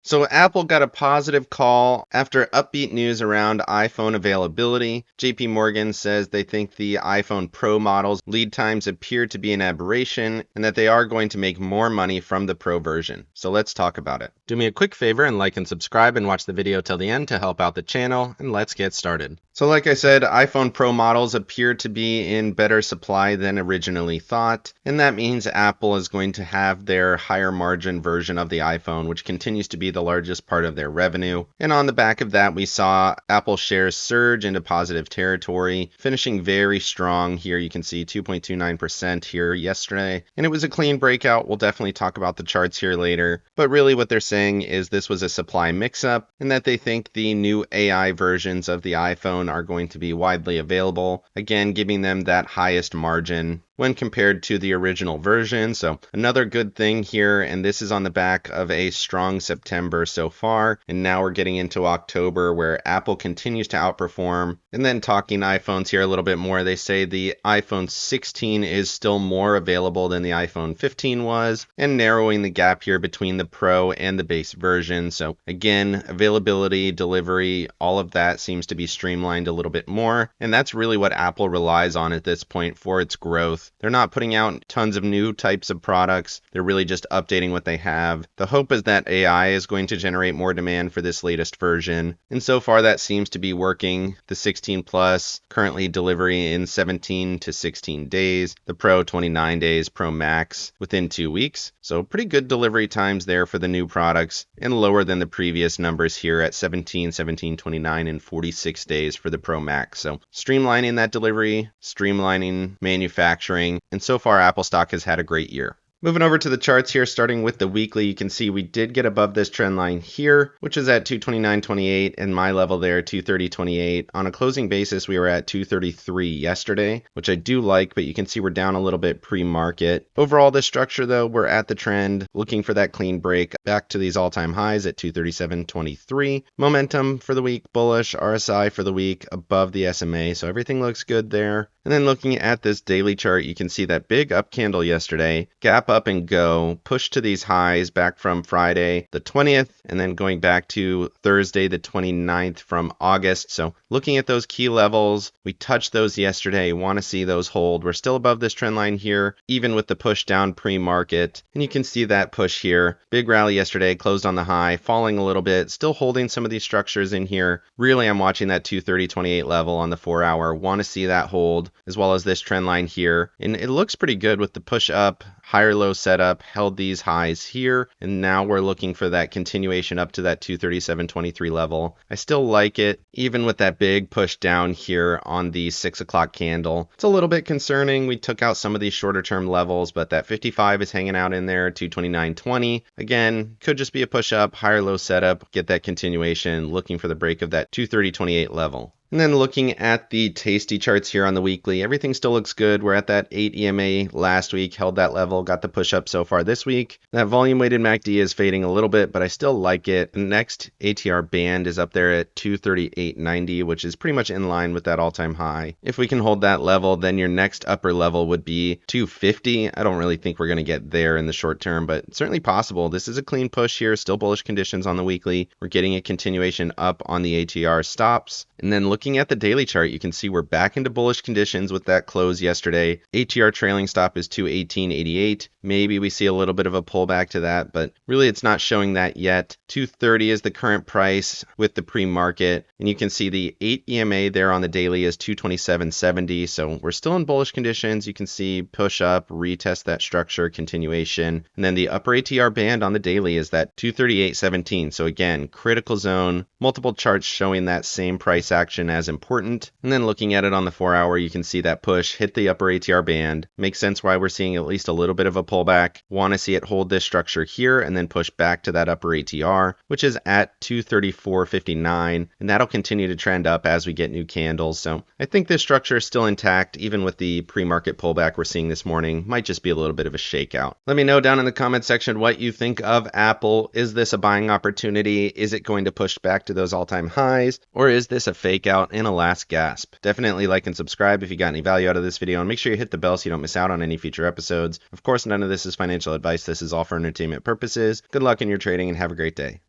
So Apple got a positive call after upbeat news around iPhone availability. JP Morgan says they think the iPhone Pro models lead times appear to be an aberration and that they are going to make more money from the Pro version. So let's talk about it. Do me a quick favor and like and subscribe and watch the video till the end to help out the channel, and let's get started. So like I said, iPhone Pro models appear to be in better supply than originally thought, and that means Apple is going to have their higher margin version of the iPhone, which continues to be the largest part of their revenue. And on the back of that, we saw Apple shares surge into positive territory, finishing very strong here. You can see 2.29% here yesterday, and it was a clean breakout. We'll definitely talk about the charts here later, but really what they're saying is this was a supply mix-up and that they think the new AI versions of the iPhone are going to be widely available, again giving them that highest margin when compared to the original version. So another good thing here, and this is on the back of a strong September so far, and now we're getting into October where Apple continues to outperform. And then talking iPhones here a little bit more, they say the iPhone 16 is still more available than the iPhone 15 was, and narrowing the gap here between the Pro and the base version. So again, availability, delivery, all of that seems to be streamlined a little bit more, and that's really what Apple relies on at this point for its growth. They're not putting out tons of new types of products. They're really just updating what they have. The hope is that AI is going to generate more demand for this latest version, and so far that seems to be working. The 16 Plus currently delivery in 17 to 16 days, the Pro 29 days, Pro Max within 2 weeks. So pretty good delivery times there for the new products, and lower than the previous numbers here at 17, 29, and 46 days for the Pro Max. So streamlining that delivery, streamlining manufacturing, and so far Apple stock has had a great year. Moving over to the charts here, starting with the weekly, you can see we did get above this trend line here, which is at 229.28, and my level there, 230.28. On a closing basis, we were at 233 yesterday, which I do like, but you can see we're down a little bit pre-market. Overall, this structure, though, we're at the trend, looking for that clean break back to these all-time highs at 237.23. Momentum for the week, bullish. RSI for the week, above the SMA, so everything looks good there. And then looking at this daily chart, you can see that big up candle yesterday, gap up and go, push to these highs back from Friday the 20th, and then going back to Thursday the 29th from August. So looking at those key levels, we touched those yesterday, want to see those hold. We're still above this trend line here, even with the push down pre-market, and you can see that push here. Big rally yesterday, closed on the high, falling a little bit, still holding some of these structures in here. Really, I'm watching that 230.28 level on the 4-hour, want to see that hold, as well as this trend line here, and it looks pretty good with the push up, higher low setup, held these highs here, and now we're looking for that continuation up to that 237.23 level. I still like it, even with that big push down here on the 6 o'clock candle. It's a little bit concerning. We took out some of these shorter term levels, but that 55 is hanging out in there, 229.20. Again, could just be a push up, higher low setup, get that continuation, looking for the break of that 230.28 level. And then looking at the Tasty charts here on the weekly, everything still looks good. We're at that 8 EMA last week, held that level, got the push up so far this week. That volume weighted MACD is fading a little bit, but I still like it. The next ATR band is up there at 238.90, which is pretty much in line with that all-time high. If we can hold that level, then your next upper level would be 250. I don't really think we're going to get there in the short term, but it's certainly possible. This is a clean push here, still bullish conditions on the weekly. We're getting a continuation up on the ATR stops. And then looking at the daily chart, you can see we're back into bullish conditions with that close yesterday. ATR trailing stop is 218.88. Maybe we see a little bit of a pullback to that, but really it's not showing that yet. 230 is the current price with the pre-market, and you can see the 8 EMA there on the daily is 227.70, so we're still in bullish conditions. You can see push up, retest that structure, continuation, and then the upper ATR band on the daily is that 238.17. So again, critical zone, multiple charts showing that same price action as important. And then looking at it on the 4-hour, you can see that push hit the upper ATR band. Makes sense why we're seeing at least a little bit of a pullback. Want to see it hold this structure here and then push back to that upper ATR, which is at 234.59, and that'll continue to trend up as we get new candles. So I think this structure is still intact, even with the pre-market pullback we're seeing this morning. Might just be a little bit of a shakeout. Let me know down in the comment section what you think of Apple. Is this a buying opportunity? Is it going to push back to those all-time highs, or is this a fake out and a last gasp? Definitely like and subscribe if you got any value out of this video, and make sure you hit the bell so you don't miss out on any future episodes. Of course, none of this is financial advice. This is all for entertainment purposes. Good luck in your trading and have a great day.